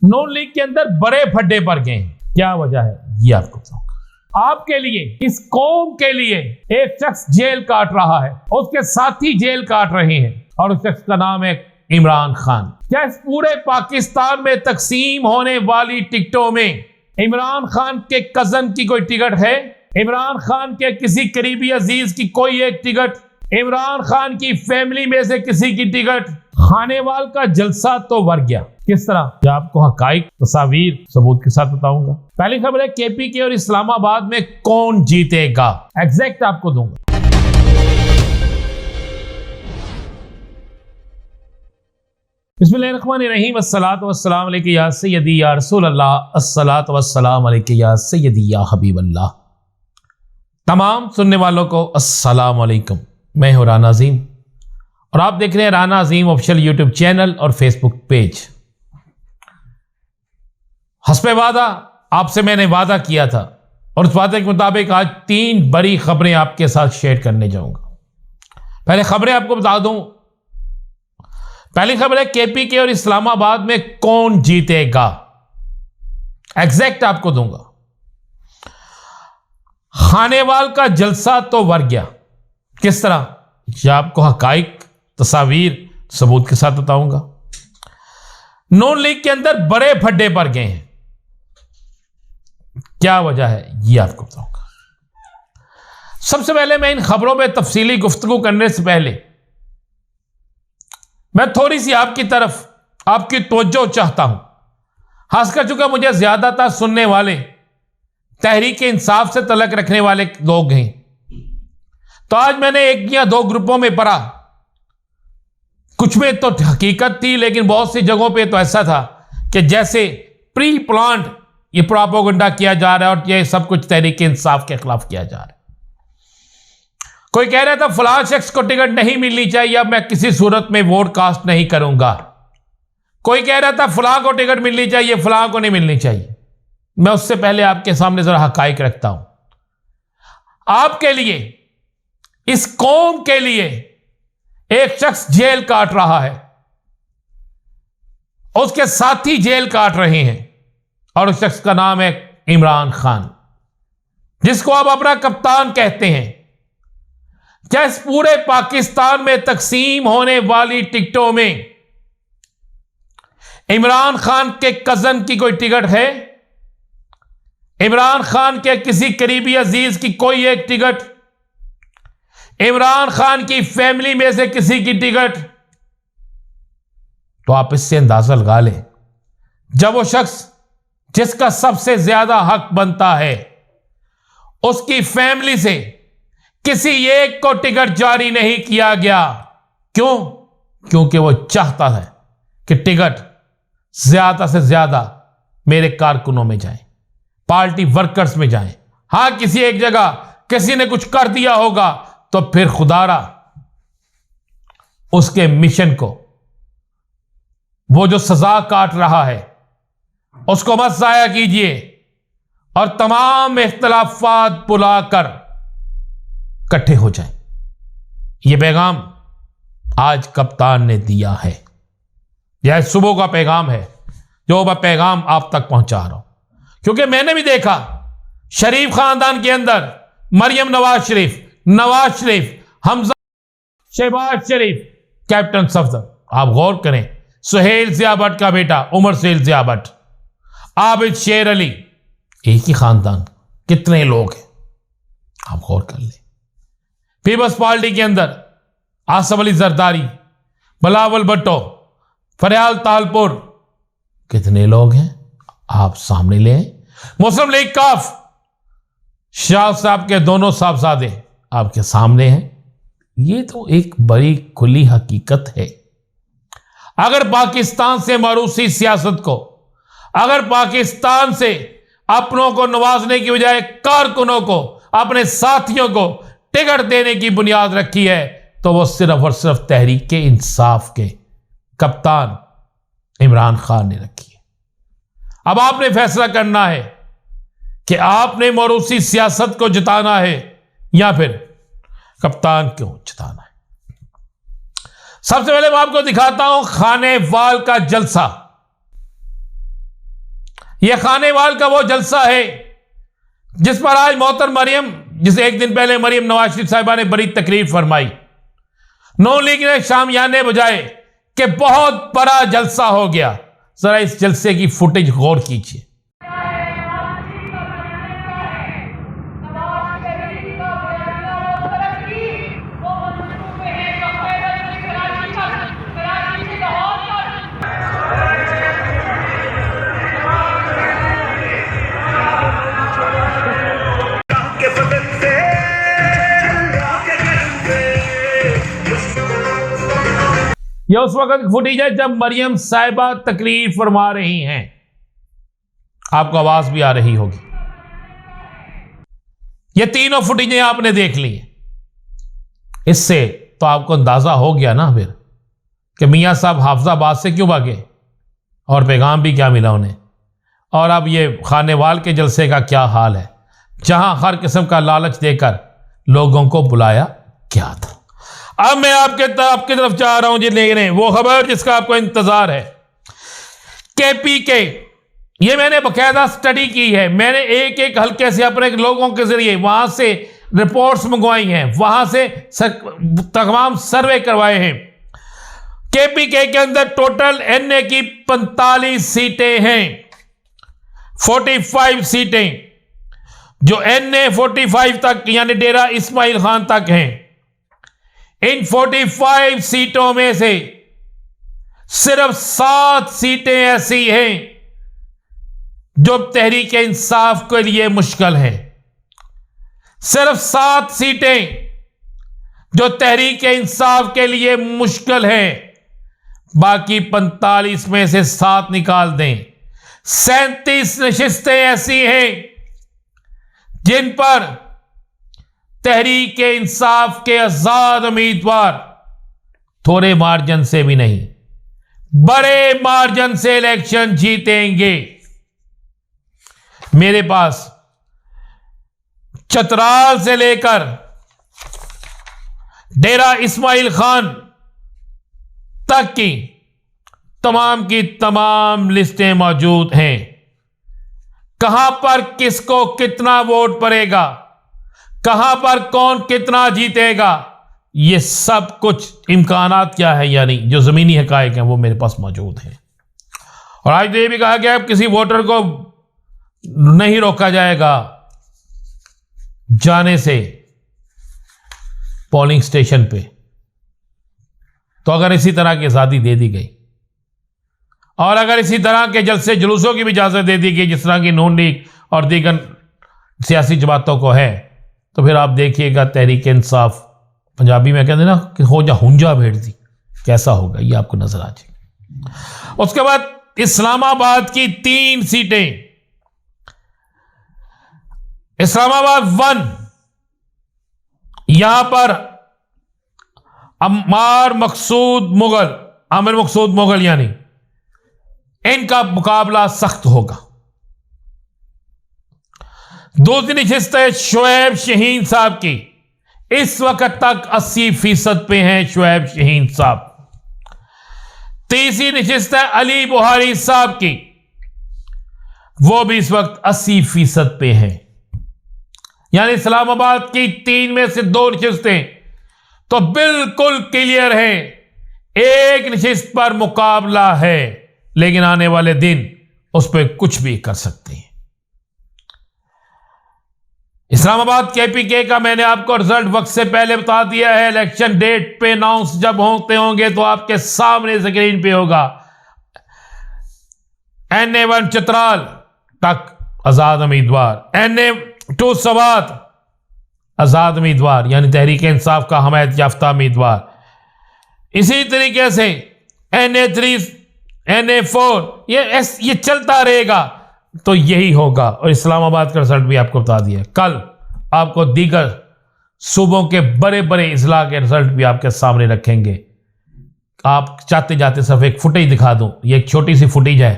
नून league के अंदर बड़े फड्डे पड़ गए हैं। क्या वजह है ये आपको बताऊंगा। आपके लिए, इस कौम के लिए एक शख्स जेल काट रहा है, उसके साथी जेल काट रहे हैं और उस शख्स का नाम है इमरान खान। क्या इस पूरे पाकिस्तान में तकसीम होने वाली टिकटों में इमरान खान के कजन की कोई टिकट है? इमरान खान के किसी करीबी अजीज की कोई एक टिकट? इमरान खान की फैमिली में से किसी की टिकट? खानेवाल का जलसा तो वर गया। किस तरह? क्या आपको हकाइक, तस्वीर, सबूत के साथ बताऊंगा। पहली खबर है केपी के और इस्लामाबाद में कौन जीतेगा, एग्जैक्ट आपको दूंगा। बिस्मिल्लाहिर्रहमानिर्रहीम, अस्सलातु वस्सलाम अलैका या सय्यदी या रसूल अल्लाह, अस्सलातु वस्सलाम अलैका या सय्यदी या हबीब अल्लाह। तमाम सुनने वालों को अस्सलाम वालेकुम। मैं हूं राना अजीम और आप देख रहे हैं राना अजीम ऑफिशियल यूट्यूब चैनल और फेसबुक पेज। हस्बे वादा आपसे मैंने वादा किया था और उस वादे के मुताबिक आज 3 बड़ी खबरें आपके साथ शेयर करने जाऊंगा। पहले खबरें आपको बता दूं। पहली खबर है केपी के और इस्लामाबाद में कौन जीतेगा, एग्जैक्ट आपको दूंगा। खानेवाल का जलसा तो वर गया। किस तरह? यह आपको हकाइक, तस्वीर, सबूत के साथ बताऊंगा। नून लीग के अंदर बड़े फड्डे पड़ गए हैं। क्या वजह है यह आपको बताऊंगा। सबसे पहले मैं इन खबरों में तफसीली गुफ्तगू करने से पहले मैं थोड़ी सी आपकी तरफ आपकी तवज्जो चाहता हूं। खासकर चूंकि मुझे ज्यादातर सुनने वाले तहरीक इंसाफ से तलक रखने वाले लोग हैं, तो आज मैंने 1 या 2 ग्रुपों में पढ़ा। कुछ में तो हकीकत थी, लेकिन बहुत सी जगहों पे तो ऐसा था कि जैसे प्री प्लान्ड ये प्रोपेगेंडा किया जा रहा है और ये सब कुछ तहरीक इंसाफ के खिलाफ किया जा रहा है। कोई कह रहा था फलां शख्स को टिकट नहीं मिलनी चाहिए, अब मैं किसी सूरत में वोट कास्ट नहीं करूंगा। कोई कह रहा था फलां को टिकट मिलनी चाहिए, फलां को नहीं मिलनी चाहिए। मैं उससे पहले आपके सामने जरा हकाइक रखता हूं। आपके लिए, इस कौम के लिए एक शख्स जेल काट रहा है, उसके साथी जेल काट रहे हैं और उस शख्स का नाम है इमरान खान, जिसको आप अपना कप्तान कहते हैं। क्या इस पूरे पाकिस्तान में तकसीम होने वाली टिकटों में इमरान खान के कजन की कोई टिकट है? इमरान खान के किसी करीबी अजीज की कोई एक टिकट? इमरान खान की फैमिली में से किसी की टिकट? तो आप इससे अंदाजा लगा लें, जब वो शख्स जिसका सबसे ज्यादा हक बनता है, उसकी फैमिली से किसी एक को टिकट जारी नहीं किया गया। क्यों? क्योंकि वो चाहता है कि टिकट ज्यादा से ज्यादा मेरे कारकुनों में जाए, पार्टी वर्कर्स में जाए। हां, किसी एक जगह किसी ने कुछ कर दिया होगा तो फिर खुदारा उसके मिशन को, वो जो सजा काट रहा है, उसको मत जाया कीजिए और तमाम इख्तलाफात बुलाकर इकट्ठे हो जाए। यह पैगाम आज कप्तान ने दिया है। यह सुबह का पैगाम है जो मैं पैगाम आप तक पहुंचा रहा हूं, क्योंकि मैंने भी देखा शरीफ खानदान के अंदर मरियम नवाज शरीफ, हमजा, शहबाज शरीफ, कैप्टन सफदर, आप गौर करें, सुहेल जिया भट्ट का बेटा उमर सुहेल जिया भट्ट, आबिद शेर अली, एक ही खानदान, कितने लोग हैं आप गौर कर लें। पीपल्स पार्टी के अंदर आसफ अली जरदारी, बिलावल भुट्टो, फरियाल तालपुर, कितने लोग हैं आप सामने ले। मुस्लिम लीग काफ, शाह साहब के दोनों साहबजादे आपके सामने हैं। ये तो एक बड़ी खुली हकीकत है। अगर पाकिस्तान से मारूसी सियासत को, अगर पाकिस्तान से अपनों को नवाजने की बजाय कारकुनों को, अपने साथियों को टिकट देने की बुनियाद रखी है, तो वो सिर्फ और सिर्फ तहरीक इंसाफ के कप्तान इमरान खान ने रखी है। अब आपने फैसला करना है कि आपने मरूसी सियासत को जिताना है या फिर कप्तान क्यों जिताना है। सबसे पहले मैं आपको दिखाता हूं खानेवाल का जलसा। यह खानेवाल का वो जलसा है जिस पर आज मोहतरम मरियम, जिसे एक दिन पहले मरियम नवाज शरीफ साहिबा ने बड़ी तकरीर फरमाई, नून लीग ने शामियाने बजाए कि बहुत बड़ा जलसा हो गया। जरा इस जलसे की फुटेज गौर कीजिए। यह उस वक्त की फुटेज है जब मरियम साहिबा तकरीर फरमा रही हैं। आपको आवाज भी आ रही होगी। ये तीनों फुटेजें आपने देख ली। इससे तो आपको अंदाजा हो गया ना फिर कि मियां साहब हाफिजाबाद से क्यों भागे और पैगाम भी क्या मिला उन्हें। और अब ये खानेवाल के जलसे का क्या हाल है, जहां हर किस्म का लालच देकर लोगों को बुलाया गया था। अब मैं आपकी तरफ जा रहा हूं जी, लेकिन वो खबर जिसका आपको इंतजार है, केपीके। ये मैंने बकायदा स्टडी की है। मैंने एक एक हल्के से अपने लोगों के जरिए वहां से रिपोर्ट्स मंगवाई हैं, वहां से तमाम सर्वे करवाए हैं। केपीके के अंदर टोटल एनए की 45 सीटें हैं, 45 सीटें जो एनए 45 तक यानी डेरा इस्माइल खान तक हैं। इन 45 सीटों में से सिर्फ 7 सीटें ऐसी हैं जो तहरीक इंसाफ के लिए मुश्किल हैं। सिर्फ 7 सीटें जो तहरीक इंसाफ के लिए मुश्किल हैं। बाकी 45 में से 7 निकाल दें। 37 नशिस्तें ऐसी हैं जिन पर तहरीक इंसाफ के आजाद उम्मीदवार थोड़े मार्जिन से भी नहीं, बड़े मार्जिन से इलेक्शन जीतेंगे। मेरे पास चतराल से लेकर डेरा इस्माइल खान तक की तमाम लिस्टें मौजूद हैं। कहां पर किसको कितना वोट पड़ेगा, कहां पर कौन कितना जीतेगा, ये सब कुछ इम्कानात क्या है, यानी जो जमीनी हकायक हैं वो मेरे पास मौजूद हैं। और आज तो ये भी कहा गया किसी वोटर को नहीं रोका जाएगा जाने से पोलिंग स्टेशन पे। तो अगर इसी तरह की आजादी दे दी गई और अगर इसी तरह के जलसे जुलूसों की भी इजाजत दे दी गई जिस तरह की नून लीग और दीगर सियासी जमातों को है, तो फिर आप देखिएगा तहरीक इंसाफ, पंजाबी में कहते हैं ना कि हो जा हुंजा भेड़ दी, कैसा होगा ये आपको नजर आ जाएगा। उसके बाद इस्लामाबाद की 3 सीटें, इस्लामाबाद 1, यहां पर आमिर मकसूद मुगल यानी इनका मुकाबला सख्त होगा। दूसरी नशिस्त है शुएब शहीन साहब की, इस वक्त तक 80% पे हैं शुएब शहीन साहब। तीसरी नशिस्त है अली बुहारी साहब की, वो भी इस वक्त 80% पे हैं। यानी इस्लामाबाद की 3 में से 2 नशिस्तें तो बिल्कुल क्लियर है, एक नशिस्त पर मुकाबला है, लेकिन आने वाले दिन उस पर कुछ भी कर सकते हैं। इस्लामाबाद केपीके का मैंने आपको रिजल्ट वक्त से पहले बता दिया है। इलेक्शन डेट पे अनाउंस जब होते होंगे तो आपके सामने स्क्रीन पे होगा। NA1 चतराल तक आजाद उम्मीदवार, NA2 सवात आजाद उम्मीदवार यानी तहरीक इंसाफ का हमायत याफ्ता उम्मीदवार। इसी तरीके से NA3 NA4 ये चलता रहेगा, तो यही होगा। और इस्लामाबाद का रिजल्ट भी आपको बता दिया। कल आपको दीगर सूबों के बड़े बड़े इजला के रिजल्ट भी आपके सामने रखेंगे। आप चाहते जाते सिर्फ एक फुटेज दिखा दूं, ये एक छोटी सी फुटेज है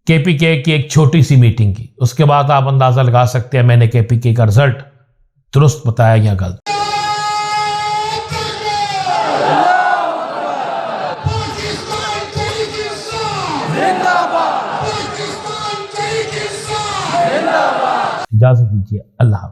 केपीके की एक छोटी सी मीटिंग की। उसके बाद आप अंदाजा लगा सकते हैं मैंने केपीके का रिजल्ट दुरुस्त बताया या गलत। जिंदाबाद इजाजत दीजिए। अल्लाह हाफ़िज़।